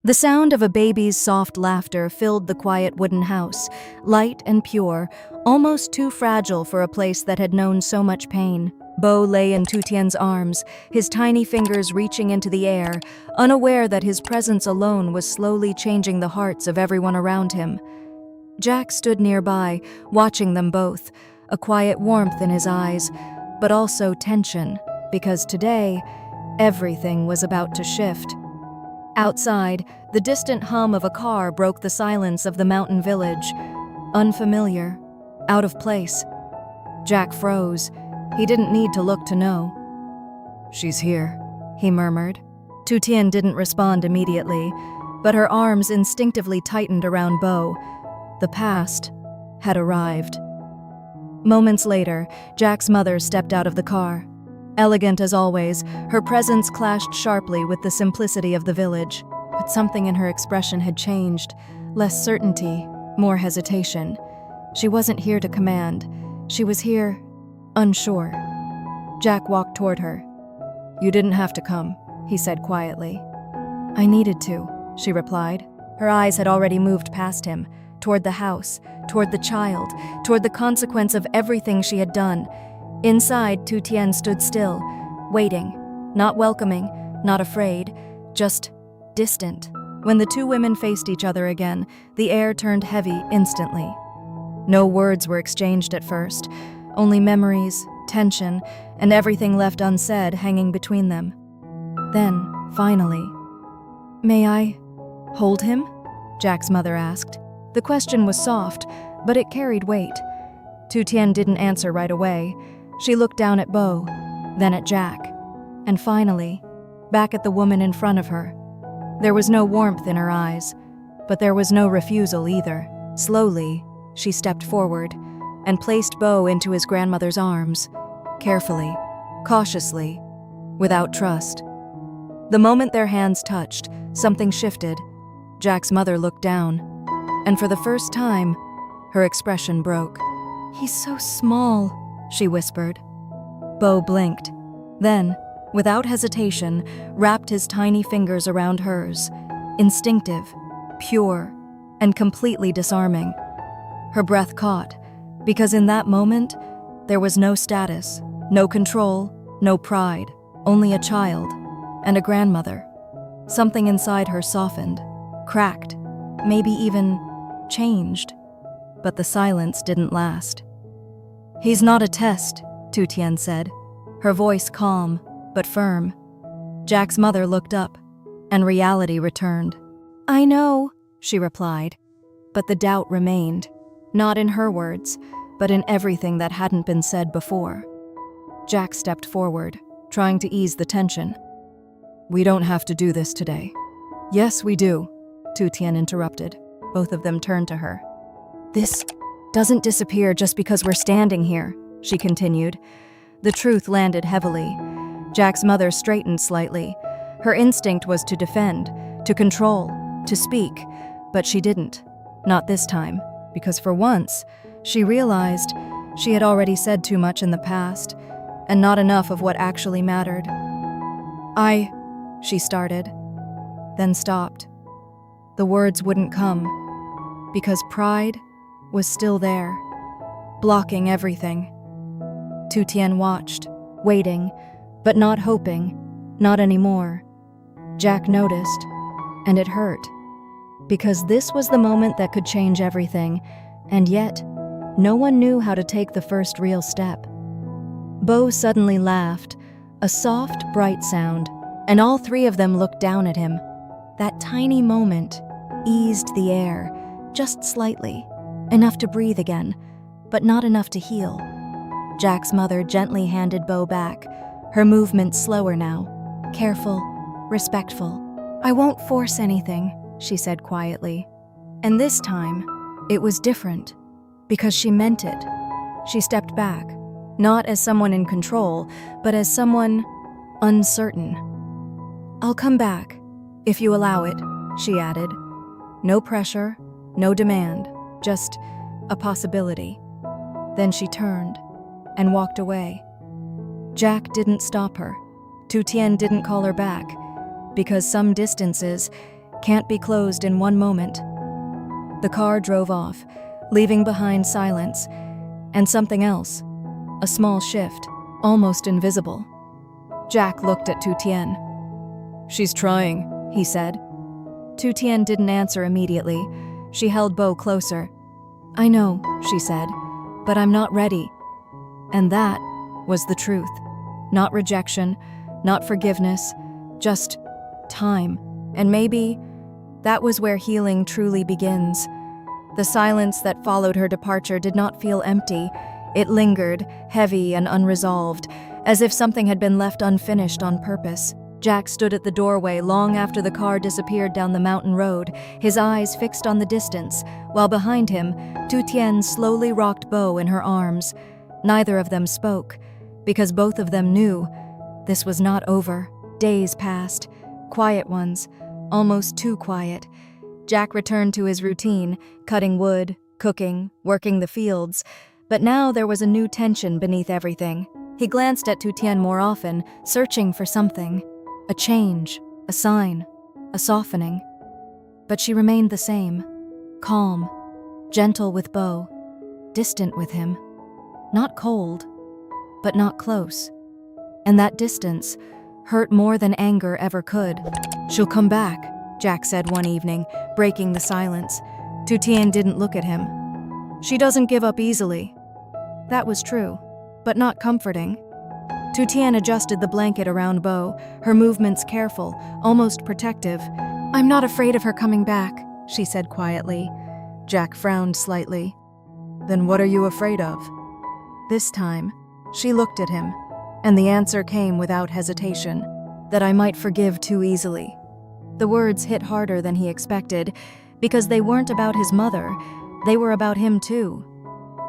The sound of a baby's soft laughter filled the quiet wooden house, light and pure, almost too fragile for a place that had known so much pain. Bo lay in Tu Tian's arms, his tiny fingers reaching into the air, unaware that his presence alone was slowly changing the hearts of everyone around him. Jack stood nearby, watching them both, a quiet warmth in his eyes, but also tension, because today, everything was about to shift. Outside, the distant hum of a car broke the silence of the mountain village. Unfamiliar, out of place. Jack froze. He didn't need to look to know. "She's here," he murmured. Tu Tian didn't respond immediately, but her arms instinctively tightened around Bo. The past had arrived. Moments later, Jack's mother stepped out of the car. Elegant as always, her presence clashed sharply with the simplicity of the village. But something in her expression had changed. Less certainty, more hesitation. She wasn't here to command. She was here, unsure. Jack walked toward her. "You didn't have to come," he said quietly. "I needed to," she replied. Her eyes had already moved past him, toward the house, toward the child, toward the consequence of everything she had done. Inside, Tu Tian stood still, waiting, not welcoming, not afraid, just distant. When the two women faced each other again, the air turned heavy instantly. No words were exchanged at first, only memories, tension, and everything left unsaid hanging between them. Then, finally, "May I hold him?" Jack's mother asked. The question was soft, but it carried weight. Tu Tian didn't answer right away. She looked down at Bo, then at Jack, and finally, back at the woman in front of her. There was no warmth in her eyes, but there was no refusal either. Slowly, she stepped forward and placed Bo into his grandmother's arms, carefully, cautiously, without trust. The moment their hands touched, something shifted. Jack's mother looked down, and for the first time, her expression broke. "He's so small," she whispered. Bo blinked, then, without hesitation, wrapped his tiny fingers around hers, instinctive, pure, and completely disarming. Her breath caught, because in that moment, there was no status, no control, no pride, only a child and a grandmother. Something inside her softened, cracked, maybe even changed, but the silence didn't last. "He's not a test," Tu Tian said, her voice calm but firm. Jack's mother looked up, and reality returned. "I know," she replied, but the doubt remained, not in her words, but in everything that hadn't been said before. Jack stepped forward, trying to ease the tension. "We don't have to do this today." "Yes, we do," Tu Tian interrupted. Both of them turned to her. "This doesn't disappear just because we're standing here," she continued. The truth landed heavily. Jack's mother straightened slightly. Her instinct was to defend, to control, to speak, but she didn't. Not this time, because for once, she realized she had already said too much in the past, and not enough of what actually mattered. She started, then stopped. The words wouldn't come, because pride was still there, blocking everything. Tu Tian watched, waiting, but not hoping, not anymore. Jack noticed, and it hurt, because this was the moment that could change everything, and yet, no one knew how to take the first real step. Bo suddenly laughed, a soft, bright sound, and all three of them looked down at him. That tiny moment eased the air, just slightly, enough to breathe again, but not enough to heal. Jack's mother gently handed Bo back, her movement slower now, careful, respectful. "I won't force anything," she said quietly. And this time, it was different, because she meant it. She stepped back, not as someone in control, but as someone uncertain. "I'll come back, if you allow it," she added. No pressure, no demand, just a possibility. Then she turned and walked away. Jack didn't stop her. Tu Tian didn't call her back, because some distances, can't be closed in one moment. The car drove off, leaving behind silence, and something else, a small shift, almost invisible. Jack looked at Tu Tian. "She's trying," he said. Tu Tian didn't answer immediately. She held Bo closer. "I know," she said, "but I'm not ready." And that was the truth. Not rejection, not forgiveness, just time. And maybe that was where healing truly begins. The silence that followed her departure did not feel empty. It lingered, heavy and unresolved, as if something had been left unfinished on purpose. Jack stood at the doorway long after the car disappeared down the mountain road, his eyes fixed on the distance, while behind him, Tu Tian slowly rocked Bo in her arms. Neither of them spoke, because both of them knew this was not over. Days passed, quiet ones, almost too quiet. Jack returned to his routine, cutting wood, cooking, working the fields, but now there was a new tension beneath everything. He glanced at Tu Tian more often, searching for something. A change, a sign, a softening. But she remained the same, calm, gentle with Bo, distant with him. Not cold, but not close. And that distance hurt more than anger ever could. "She'll come back," Jack said one evening, breaking the silence. Tu Tian didn't look at him. "She doesn't give up easily." That was true, but not comforting. Tu Tian adjusted the blanket around Bo, her movements careful, almost protective. "I'm not afraid of her coming back," she said quietly. Jack frowned slightly. "Then what are you afraid of?" This time, she looked at him, and the answer came without hesitation, that I might forgive too easily. The words hit harder than he expected, because they weren't about his mother, they were about him too.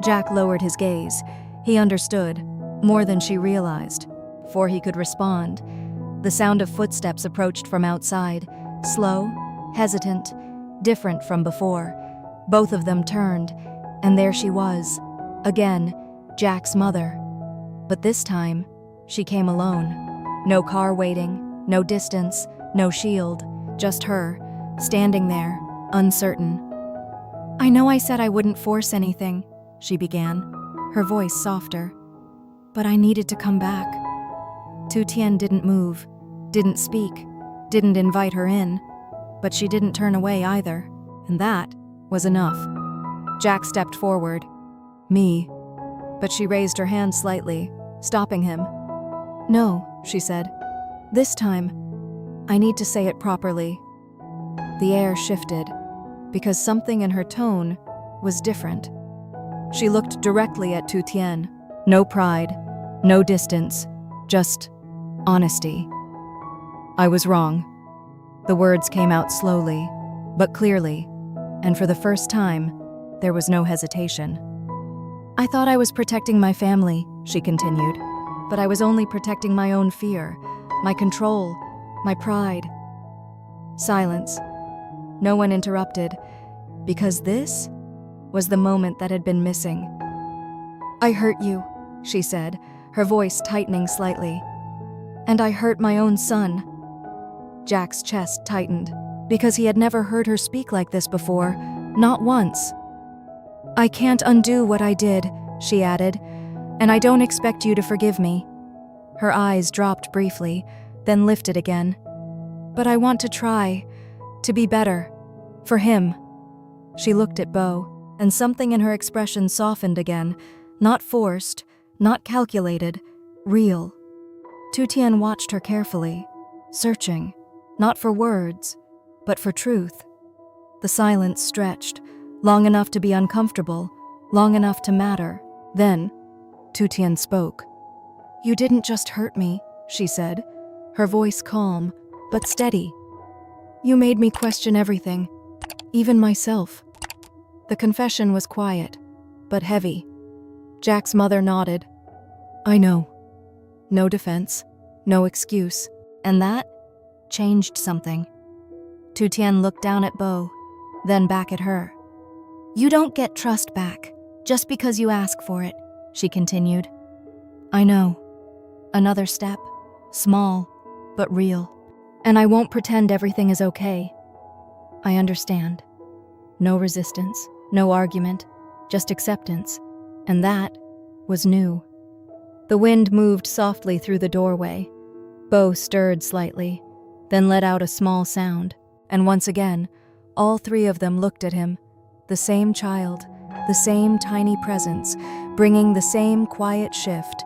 Jack lowered his gaze. He understood, more than she realized. Before he could respond, the sound of footsteps approached from outside, slow, hesitant, different from before. Both of them turned, and there she was, again, Jack's mother. But this time, she came alone. No car waiting, no distance, no shield, just her, standing there, uncertain. "I know I said I wouldn't force anything," she began, her voice softer. "But I needed to come back." Tu Tian didn't move, didn't speak, didn't invite her in, but she didn't turn away either, and that was enough. Jack stepped forward. "Me." But she raised her hand slightly, stopping him. "No," she said. "This time, I need to say it properly." The air shifted, because something in her tone was different. She looked directly at Tu Tian. No pride, no distance, just honesty. "I was wrong." The words came out slowly, but clearly, and for the first time, there was no hesitation. "I thought I was protecting my family," she continued, "but I was only protecting my own fear, my control, my pride." Silence. No one interrupted, because this was the moment that had been missing. "I hurt you," she said, her voice tightening slightly. "And I hurt my own son." Jack's chest tightened, because he had never heard her speak like this before, not once. "I can't undo what I did," she added, "and I don't expect you to forgive me." Her eyes dropped briefly, then lifted again. "But I want to try, to be better, for him." She looked at Bo, and something in her expression softened again, not forced, not calculated, real. Tu Tian watched her carefully, searching, not for words, but for truth. The silence stretched, long enough to be uncomfortable, long enough to matter. Then, Tu Tian spoke. "You didn't just hurt me," she said, her voice calm, but steady. "You made me question everything, even myself." The confession was quiet, but heavy. Jack's mother nodded. "I know." No defense, no excuse, and that changed something. Tu Tian looked down at Bo, then back at her. "You don't get trust back, just because you ask for it," she continued. "I know." Another step, small, but real. "And I won't pretend everything is okay." I understand. No resistance, no argument, just acceptance. And that was new. The wind moved softly through the doorway. Bo stirred slightly, then let out a small sound, and once again, all three of them looked at him. The same child, the same tiny presence, bringing the same quiet shift.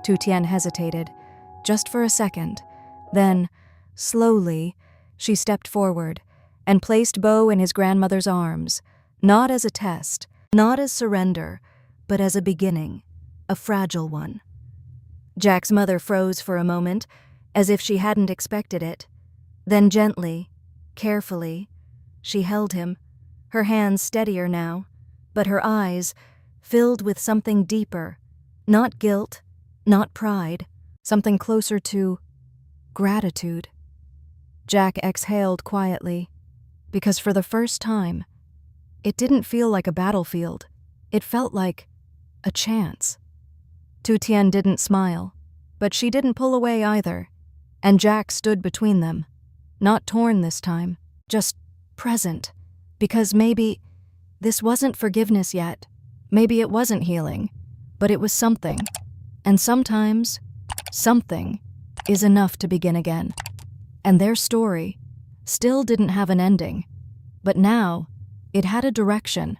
Tu Tian hesitated, just for a second. Then, slowly, she stepped forward and placed Bo in his grandmother's arms, not as a test, not as surrender, but as a beginning, a fragile one. Jack's mother froze for a moment, as if she hadn't expected it. Then gently, carefully, she held him, her hands steadier now, but her eyes filled with something deeper, not guilt, not pride, something closer to gratitude. Jack exhaled quietly, because for the first time, it didn't feel like a battlefield. It felt like a chance. Tu Tian didn't smile, but she didn't pull away either, and Jack stood between them, not torn this time, just present, because maybe this wasn't forgiveness yet, maybe it wasn't healing, but it was something, and sometimes something is enough to begin again. And their story still didn't have an ending, but now it had a direction,